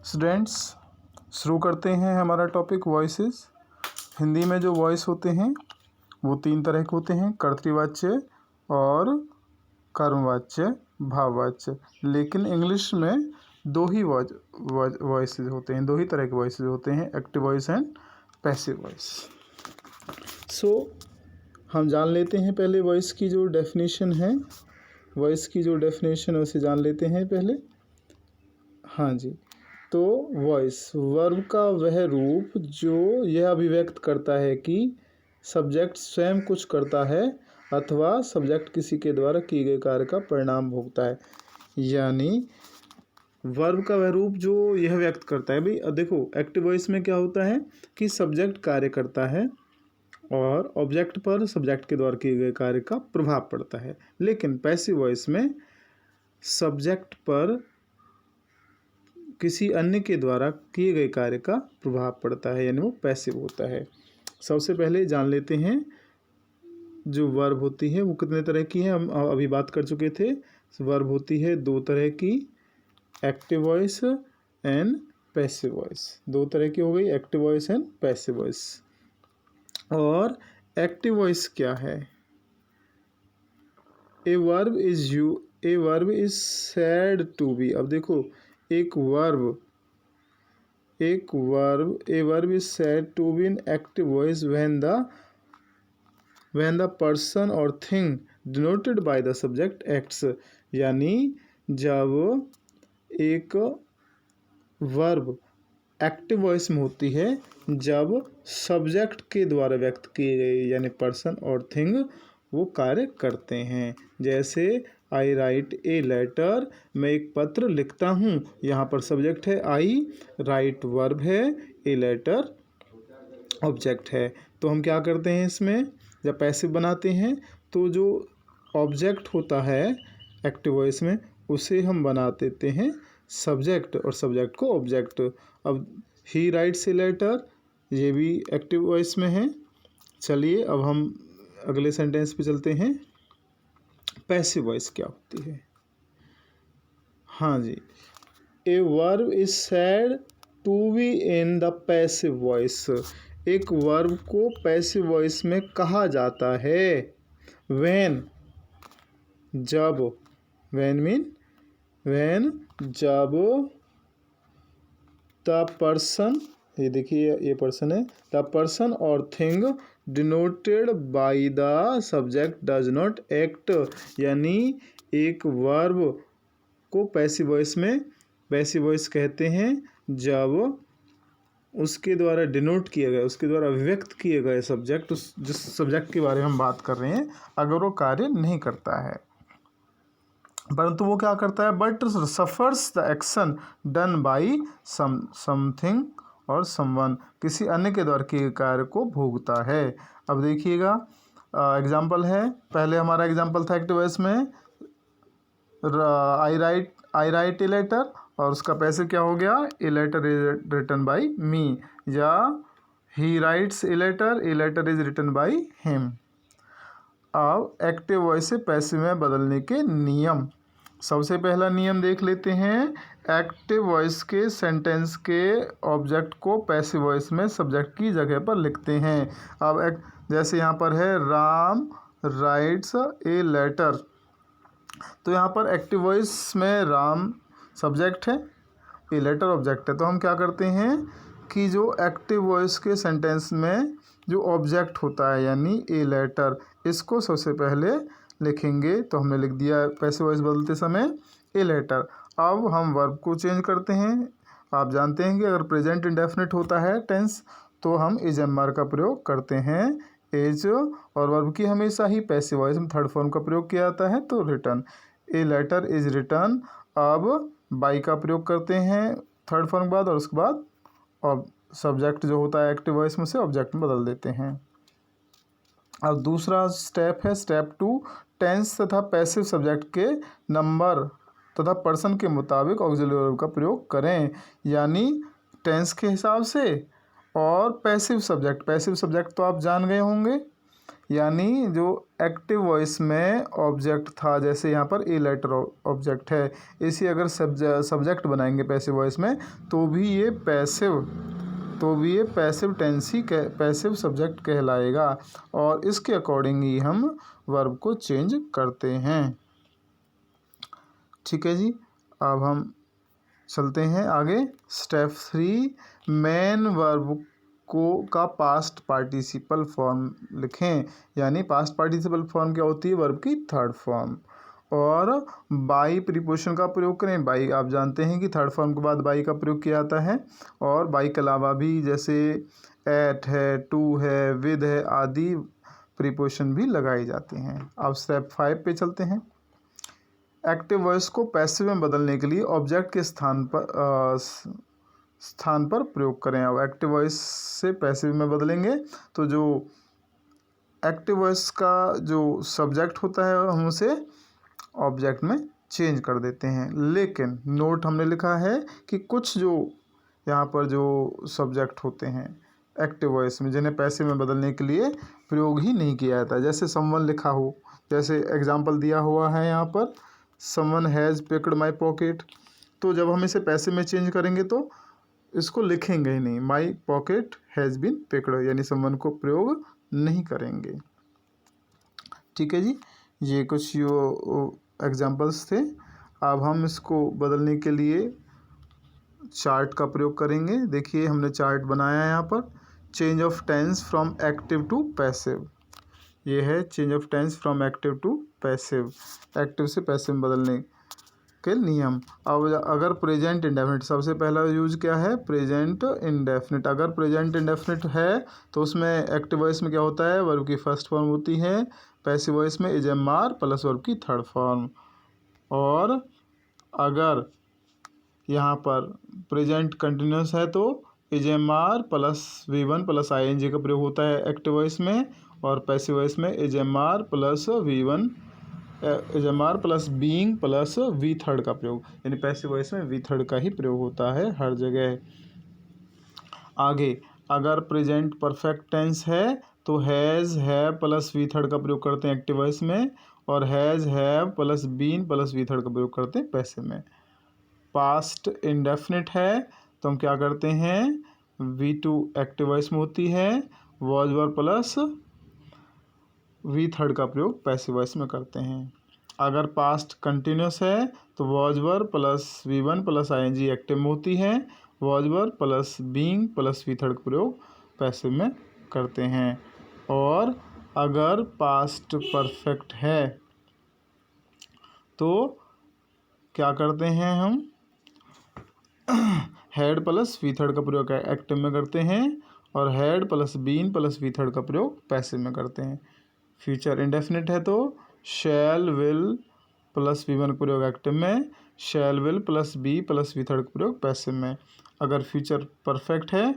Students, शुरू करते हैं हमारा टॉपिक वॉइसेस। हिंदी में जो वॉइस होते हैं वो तीन तरह के होते हैं, कर्तृवाच्य और कर्मवाच्य, भाववाच्य। लेकिन इंग्लिश में दो ही वॉइसेस होते हैं, दो ही तरह के वॉइसेस होते हैं, active voice and passive voice. So हम जान लेते हैं पहले वॉइस की जो डेफिनेशन है, वॉइस की जो डेफिनेशन है उसे जान लेते हैं पहले। हाँ जी, तो वॉइस वर्ब का वह रूप जो यह अभिव्यक्त करता है कि सब्जेक्ट स्वयं कुछ करता है अथवा सब्जेक्ट किसी के द्वारा किए गए कार्य का परिणाम भोगता है। यानी वर्ब का वह रूप जो यह व्यक्त करता है। भाई देखो, एक्टिव वॉइस में क्या होता है कि सब्जेक्ट कार्य करता है और ऑब्जेक्ट पर सब्जेक्ट के द्वारा किए गए कार्य का प्रभाव पड़ता है। लेकिन पैसिव वॉइस में सब्जेक्ट पर किसी अन्य के द्वारा किए गए कार्य का प्रभाव पड़ता है, यानी वो पैसिव होता है। सबसे पहले जान लेते हैं जो वर्ब होती है वो कितने तरह की है। हम अभी बात कर चुके थे। वर्ब होती है दो तरह की, active voice and passive voice. दो तरह की हो गई, active voice and passive voice. और एक्टिव वॉइस क्या है? A verb is said to be. अब देखो, a verb is said to be in active voice when the person or thing denoted by the subject acts. यानी जब एक verb active voice में होती है जब सब्जेक्ट के द्वारा व्यक्त किए गए यानी पर्सन और थिंग वो कार्य करते हैं। जैसे आई राइट ए लेटर, मैं एक पत्र लिखता हूँ। यहाँ पर सब्जेक्ट है आई, राइट वर्ब है, ए लेटर ऑब्जेक्ट है। तो हम क्या करते हैं इसमें, जब पैसिव बनाते हैं तो जो ऑब्जेक्ट होता है एक्टिव वॉइस में उसे हम बना देते हैं सब्जेक्ट और सब्जेक्ट को ऑब्जेक्ट। अब ही राइट्स ए लेटर, ये भी एक्टिव वॉइस में है। चलिए अब हम अगले सेंटेंस पे चलते हैं। पैसिव वॉइस क्या होती है? हाँ जी, a verb is said to be in the passive voice. एक वर्ब को पैसिव वॉइस में कहा जाता है व्हेन, जब, व्हेन जब द पर्सन, ये देखिए ये पर्सन है, the person or thing denoted by the subject does not act. यानी एक वर्ब को पैसिव वॉइस कहते हैं जब उसके द्वारा डिनोट किया गया, उसके द्वारा व्यक्त किए गए सब्जेक्ट, जिस सब्जेक्ट के बारे में हम बात कर रहे हैं, अगर वो कार्य नहीं करता है परंतु वो क्या करता है, but suffers the action done by something और समवन, किसी अन्य के द्वारा किए कार्य को भोगता है। अब देखिएगा एग्जाम्पल है। पहले हमारा एग्जाम्पल था एक्टिव वॉइस में आई राइट ए लेटर, और उसका पैसिव क्या हो गया, a letter is written by me, या he writes a letter is written by him. अब एक्टिव वॉइस से पैसिव में बदलने के नियम। सबसे पहला नियम देख लेते हैं। एक्टिव वॉइस के सेंटेंस के ऑब्जेक्ट को पैसिव वॉइस में सब्जेक्ट की जगह पर लिखते हैं। अब जैसे यहाँ पर है राम राइट्स ए लेटर, तो यहाँ पर एक्टिव वॉइस में राम सब्जेक्ट है, ए लेटर ऑब्जेक्ट है। तो हम क्या करते हैं कि जो एक्टिव वॉइस के सेंटेंस में जो ऑब्जेक्ट होता है यानी ए लेटर, इसको सबसे पहले लिखेंगे। तो हमने लिख दिया पैसिव वॉइस बदलते समय ए लेटर। अब हम वर्ब को चेंज करते हैं। आप जानते हैं कि अगर प्रेजेंट इंडेफिनिट होता है टेंस तो हम इज एम का प्रयोग करते हैं। एज और वर्ब की हमेशा ही पैसिव वॉइस में थर्ड फॉर्म का प्रयोग किया जाता है। तो return, a letter is return. अब बाई का प्रयोग करते हैं थर्ड फॉर्म के बाद, और उसके बाद अब सब्जेक्ट जो होता है एक्टिव वॉइस में से ऑब्जेक्ट में बदल देते हैं। अब दूसरा स्टेप है स्टेप 2, टेंस तथा पैसिव सब्जेक्ट के नंबर तथा पर्सन के मुताबिक ऑक्सिलरी वर्ब का प्रयोग करें। यानी टेंस के हिसाब से और पैसिव सब्जेक्ट तो आप जान गए होंगे, यानी जो एक्टिव वॉइस में ऑब्जेक्ट था, जैसे यहाँ पर ए लेटर ऑब्जेक्ट है, इसी अगर सब्जेक्ट बनाएंगे पैसिव वॉइस में तो भी ये पैसिव टेंस ही पैसिव सब्जेक्ट कहलाएगा, और इसके अकॉर्डिंग ही हम वर्ब को चेंज करते हैं। ठीक है जी, अब हम चलते हैं आगे। स्टेप 3, मेन वर्ब का पास्ट पार्टिसिपल फॉर्म लिखें। यानी पास्ट पार्टिसिपल फॉर्म क्या होती है? वर्ब की थर्ड फॉर्म। और बाई प्रीपोजिशन का प्रयोग करें। बाई आप जानते हैं कि थर्ड फॉर्म के बाद बाई का प्रयोग किया जाता है, और बाई के अलावा भी जैसे एट है, टू है, विद है आदि प्रीपोजिशन भी लगाई जाती हैं। अब स्टेप 5 पे चलते हैं। एक्टिव वॉइस को पैसिव में बदलने के लिए ऑब्जेक्ट के स्थान पर प्रयोग करें। अब एक्टिव वॉइस से पैसिव में बदलेंगे तो जो एक्टिव वॉइस का जो सब्जेक्ट होता है हम उसे ऑब्जेक्ट में चेंज कर देते हैं। लेकिन नोट हमने लिखा है कि कुछ जो यहाँ पर जो सब्जेक्ट होते हैं एक्टिव वॉइस में, जिन्हें पैसिव में बदलने के लिए प्रयोग ही नहीं किया जाता। जैसे समवन लिखा हो, जैसे एग्जाम्पल दिया हुआ है यहाँ पर, someone has picked my pocket. तो जब हम इसे पैसिव में चेंज करेंगे तो इसको लिखेंगे ही नहीं, my pocket has been picked, यानी समवन को प्रयोग नहीं करेंगे। ठीक है जी, ये कुछ एग्जाम्पल्स थे। अब हम इसको बदलने के लिए चार्ट का प्रयोग करेंगे। देखिए हमने चार्ट बनाया है यहाँ पर, change of tense from active to passive. ये है change of tense from active to passive, active से पैसिव में बदलने के नियम। अब अगर प्रेजेंट इंडेफिनिट, सबसे पहला यूज क्या है? Present indefinite. अगर प्रेजेंट इंडेफिनिट है तो उसमें एक्टिव वॉइस में क्या होता है? वर्ब की फर्स्ट फॉर्म होती है, पैसिव वॉइस में इजएमआर प्लस वर्ब की थर्ड फॉर्म। और अगर यहाँ पर प्रेजेंट कंटिन्यूस है तो इजएमआर प्लस V1 प्लस ING का प्रयोग होता है एक्टिव वॉइस में, और पैसिव वॉइस में is am are plus V1 is am are plus being plus V third का प्रयोग, यानी पैसिव वॉइस में वी थर्ड का ही प्रयोग होता है हर जगह। आगे अगर प्रेजेंट परफेक्ट टेंस है तो has have plus V third का प्रयोग करते हैं एक्टिव वॉइस में, और has have plus been plus V third का प्रयोग करते हैं पैसिव में। पास्ट इंडेफिनिट है तो हम क्या करते हैं? V2 एक्टिव वॉइस में होती है, was were plus V third का प्रयोग पैसिव वॉइस में करते हैं। अगर पास्ट कंटिन्यूस है तो was were plus V1 plus ING active में होती है, was were plus being plus V third का प्रयोग पैसिव में करते हैं। और अगर पास्ट परफेक्ट है तो क्या करते हैं हम? हैड प्लस वी थर्ड का प्रयोग एक्टिव में करते हैं, और had plus been plus V third का प्रयोग पैसिव में करते हैं। फ्यूचर इंडेफिनिट है तो शैल विल प्लस V1 का प्रयोग एक्टिव में, shall will plus be plus V third का प्रयोग पैसिव में। अगर फ्यूचर परफेक्ट है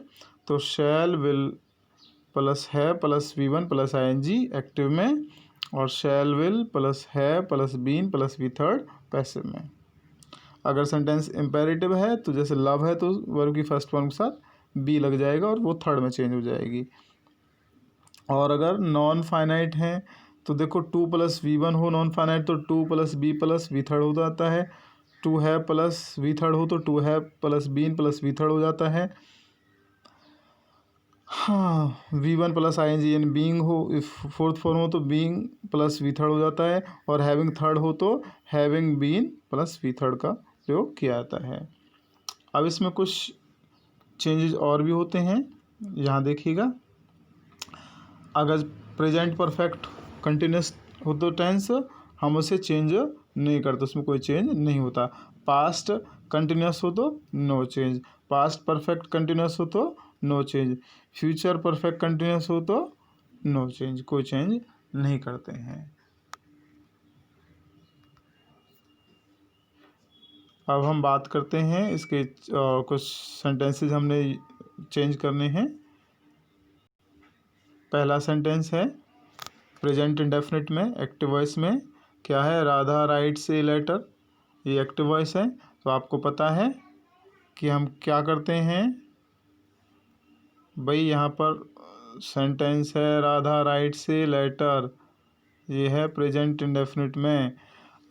तो शैल विल प्लस है plus V1 plus ING active में, और शैल विल प्लस है plus been plus V third passive में। अगर सेंटेंस इम्पेरेटिव है तो जैसे लव है तो वर्ब की फर्स्ट फॉर्म के साथ बी लग जाएगा और वो थर्ड में चेंज हो जाएगी। और अगर नॉन फाइनाइट है तो देखो 2 प्लस V1 हो नॉन फाइनाइट तो 2 plus be plus V third हो जाता है, 2 है प्लस वी थर्ड हो तो 2 है plus been plus V third हो जाता है। हाँ, V1 प्लस ING यानी बीइंग हो फोर्थ फॉर्म हो तो बीइंग प्लस वी थर्ड हो जाता है, और हैविंग थर्ड हो तो having been plus V third का प्रयोग किया जाता है। अब इसमें कुछ चेंजेस और भी होते हैं, यहाँ देखिएगा। अगर प्रेजेंट परफेक्ट कंटिन्यूस हो तो टेंस हम उसे चेंज नहीं करते, उसमें कोई चेंज नहीं होता। पास्ट कंटिन्यूस हो तो no change, past perfect continuous हो तो no change, future perfect continuous हो तो नो चेंज, कोई चेंज नहीं करते हैं। अब हम बात करते हैं इसके कुछ सेंटेंसेस हमने चेंज करने हैं। पहला सेंटेंस है प्रेजेंट इंडेफिनिट में एक्टिव वॉइस में क्या है? राधा राइट्स ए लेटर, ये एक्टिव वॉइस है। तो आपको पता है कि हम क्या करते हैं भाई, यहाँ पर सेंटेंस है राधा राइट्स ए लेटर, ये है प्रेजेंट इंडेफिनिट में।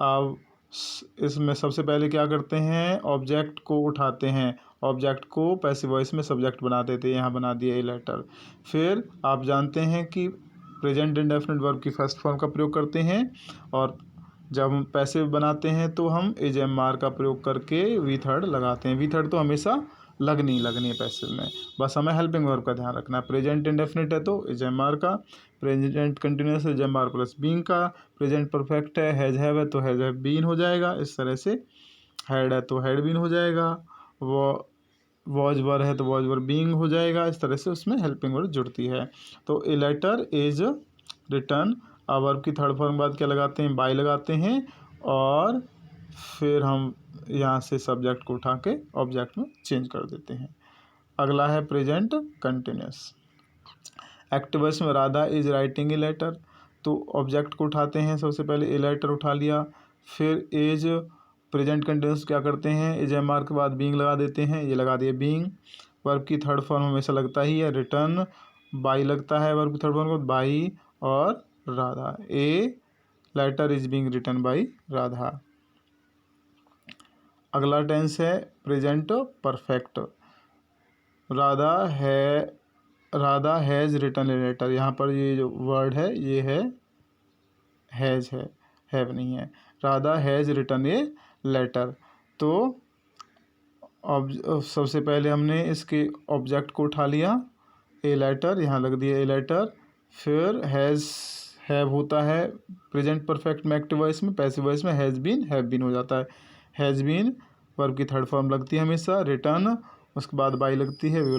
अब इसमें सबसे पहले क्या करते हैं, ऑब्जेक्ट को उठाते हैं, ऑब्जेक्ट को पैसिव वॉइस में सब्जेक्ट बना देते हैं, यहाँ बना दिया ए लेटर। फिर आप जानते हैं कि प्रेजेंट इंडेफिनिट वर्ब की फर्स्ट फॉर्म का प्रयोग करते हैं, और जब हम पैसिव बनाते हैं तो हम एजेएमआर का प्रयोग करके वी थर्ड लगाते हैं। वी थर्ड तो हमेशा लगनी है पैसिव में, बस हमें हेल्पिंग वर्ब का ध्यान रखना है। प्रेजेंट इंडेफिनिट है तो एजेएमआर का, प्रेजेंट कंटिन्यूअस है एजेएमआर प्लस बीइंग का, प्रेजेंट परफेक्ट है हैज हैव है तो हैज हैव बीन हो जाएगा, इस तरह से हैड है तो हैड बीन हो जाएगा, वो वॉज वर है तो वॉज वर बीइंग हो जाएगा, इस तरह से उसमें हेल्पिंग वर्ब जुड़ती है। तो ए लेटर इज रिटर्न, अब वर्ब की थर्ड फॉर्म बाद क्या लगाते हैं, बाय लगाते हैं, और फिर हम यहाँ से सब्जेक्ट को उठा के ऑब्जेक्ट में चेंज कर देते हैं। अगला है प्रेजेंट कंटिन्यूस। एक्टिव वॉइस में Radha is writing a letter, तो ऑब्जेक्ट को उठाते हैं, सबसे पहले ए लेटर उठा लिया, फिर एज प्रेजेंट कंटिन्यूस क्या करते हैं, एजेएमआर के बाद बीइंग लगा देते हैं, ये लगा दिए बीइंग। वर्ब की थर्ड फॉर्म हमेशा लगता ही है रिटर्न, बाई लगता है वर्ब की थर्ड फॉर्म को, बाई और Radha, a letter is being written by Radha. अगला टेंस है present perfect. Radha has written a letter, यहाँ पर ये जो वर्ड है ये है हैज़ है, हैव नहीं है। Radha has written a letter, तो अब सबसे पहले हमने इसके ऑब्जेक्ट को उठा लिया, ए लेटर, यहाँ लग दिया ए लेटर, फिर हैज़ हैव होता है प्रेजेंट परफेक्ट में एक्टिव वॉइस में, पैसिव वॉइस में हैज़ बीन हैव बीन हो जाता है। हैज़ बीन वर्ब की थर्ड फॉर्म लगती है हमेशा रिटर्न, उसके बाद बाई लगती है, वो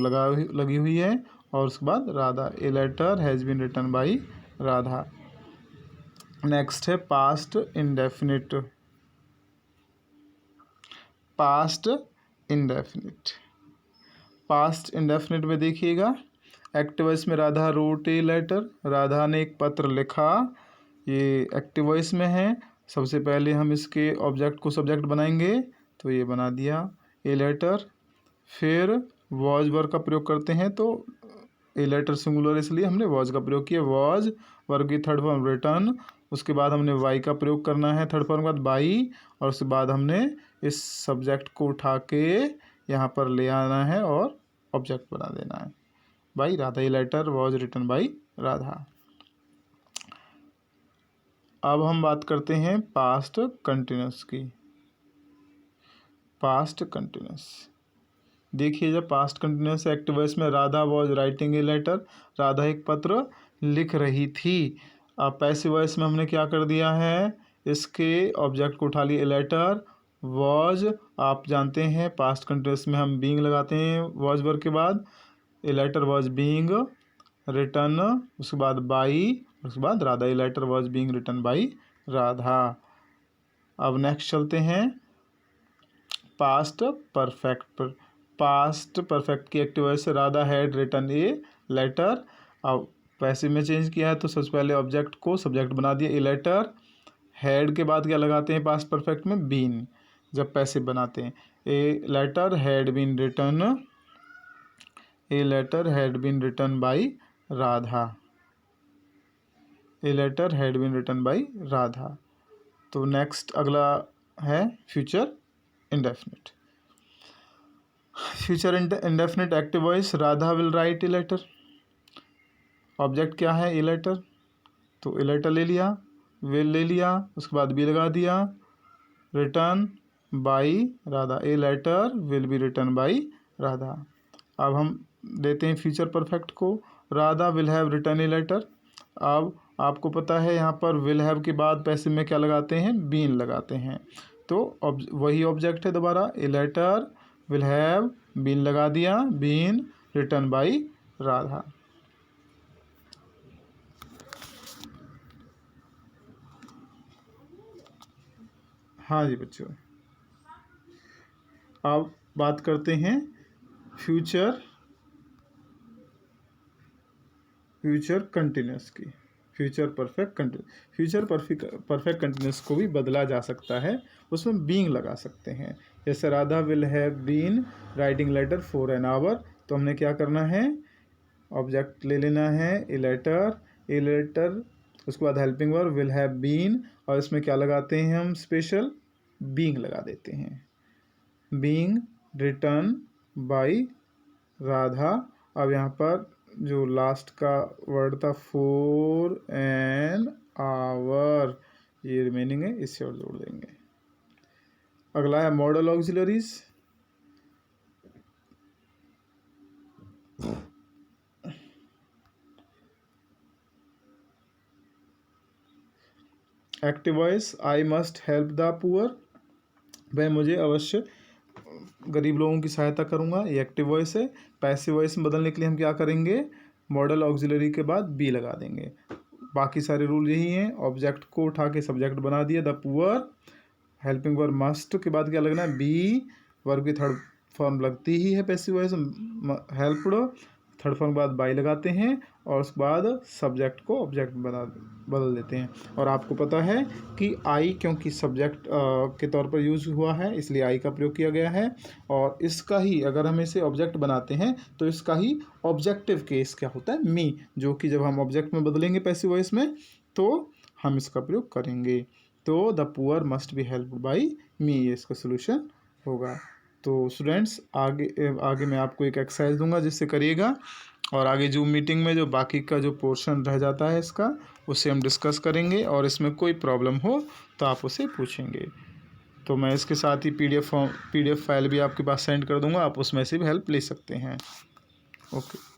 लगी हुई है, और उसके बाद Radha, a letter has been written by Radha. Next है past indefinite. Past indefinite, past indefinite में देखिएगा, एक्टिव वॉइस में Radha wrote a letter, Radha ने एक पत्र लिखा, ये एक्टिव वॉइस में है। सबसे पहले हम इसके ऑब्जेक्ट को सब्जेक्ट बनाएंगे, तो ये बना दिया ए लेटर, फिर वॉज वर्ब का प्रयोग करते हैं, तो ए लेटर सिंगुलर इसलिए हमने वॉज का प्रयोग किया, वॉज वर्ब की थर्ड फॉर्म रिटर्न, उसके बाद हमने वाई का प्रयोग करना है थर्ड फॉर्म के बाद बाई, और उसके बाद हमने इस सब्जेक्ट को उठा के यहाँ पर ले आना है और ऑब्जेक्ट बना देना है by Radha, a letter was written by Radha. अब हम बात करते हैं पास्ट कंटिन्यूस की। पास्ट कंटिन्यूस देखिए, जब पास्ट कंटिन्यूस एक्टिव वॉइस में Radha was writing a letter, Radha एक पत्र लिख रही थी। अब पैसिव वॉइस में हमने क्या कर दिया है, इसके ऑब्जेक्ट को उठा लिया ए लेटर, वॉज आप जानते हैं पास्ट कंटिन्यूस में हम बीइंग लगाते हैं वॉज वर्ब के बाद, a letter was being written, उसके बाद बाई, उसके बाद Radha, a letter was being written by Radha. अब नेक्स्ट चलते हैं पास्ट परफेक्ट पर। पास्ट परफेक्ट की एक्टिव वॉइस से Radha had written a letter, अब पैसिव में चेंज किया है तो सबसे पहले ऑब्जेक्ट को सब्जेक्ट बना दिया ए लेटर, हैड के बाद क्या लगाते हैं पास्ट परफेक्ट में बीन, जब पैसिव बनाते हैं, a letter had been written, a letter had been written by Radha, a letter had been written by Radha. तो नेक्स्ट अगला है future indefinite. Future indefinite active voice Radha will write a letter, object क्या है ए letter, तो a letter ले लिया, will lay लिया, उसके बाद बी लगा दिया, written by Radha, a letter will be written by Radha. अब हम देते हैं फ्यूचर परफेक्ट को, Radha will have written a letter. अब आपको पता है यहाँ पर विल हैव के बाद पैसिव में क्या लगाते हैं, बीन लगाते हैं, तो वही ऑब्जेक्ट है दोबारा, a letter will have been लगा दिया, बीन रिटर्न बाई राधा। हाँ जी बच्चों, अब बात करते हैं फ्यूचर कंटिन्यूस की। फ्यूचर परफेक्ट कंटिन्यूस को भी बदला जा सकता है, उसमें बीइंग लगा सकते हैं। जैसे Radha will have been writing letter for an hour, तो हमने क्या करना है, ऑब्जेक्ट ले लेना है ए लेटर, उसके बाद helping verb will have been, और इसमें क्या लगाते हैं हम स्पेशल, बीइंग लगा देते हैं, बीइंग रिटर्न बाय राधा। अब यहाँ पर जो लास्ट का वर्ड था 4 एन आवर, ये रिमेनिंग है, इससे और जोड़ देंगे। अगला है model auxiliaries. Active voice I must help the poor, वह मुझे अवश्य गरीब लोगों की सहायता करूंगा, ये एक्टिव वॉइस है। पैसिव वॉइस में बदलने के लिए हम क्या करेंगे, मॉडल ऑक्सिलरी के बाद बी लगा देंगे। बाकी सारे रूल यही हैं। ऑब्जेक्ट को उठा के सब्जेक्ट बना दिया the poor, helping verb must के बाद क्या लगना है बी, वर्ब की थर्ड फॉर्म लगती ही है passive voice, helped, third form के बाद बाई लगाते हैं और उसके बाद सब्जेक्ट को ऑब्जेक्ट बदल देते हैं। और आपको पता है कि आई क्योंकि सब्जेक्ट के तौर पर यूज़ हुआ है इसलिए आई का प्रयोग किया गया है, और इसका ही अगर हम इसे ऑब्जेक्ट बनाते हैं तो इसका ही ऑब्जेक्टिव केस क्या होता है मी, जो कि जब हम ऑब्जेक्ट में बदलेंगे पैसिव वॉइस में तो हम इसका प्रयोग करेंगे। तो the poor must be helped by me, ये इसका सोल्यूशन होगा। तो स्टूडेंट्स आगे मैं आपको एक एक्सरसाइज दूंगा जिससे करिएगा, और आगे जूम मीटिंग में जो बाकी का जो पोर्शन रह जाता है इसका उससे हम डिस्कस करेंगे, और इसमें कोई प्रॉब्लम हो तो आप उसे पूछेंगे। तो मैं इसके साथ ही पीडीएफ फाइल भी आपके पास सेंड कर दूंगा, आप उसमें से भी हेल्प ले सकते हैं। ओके।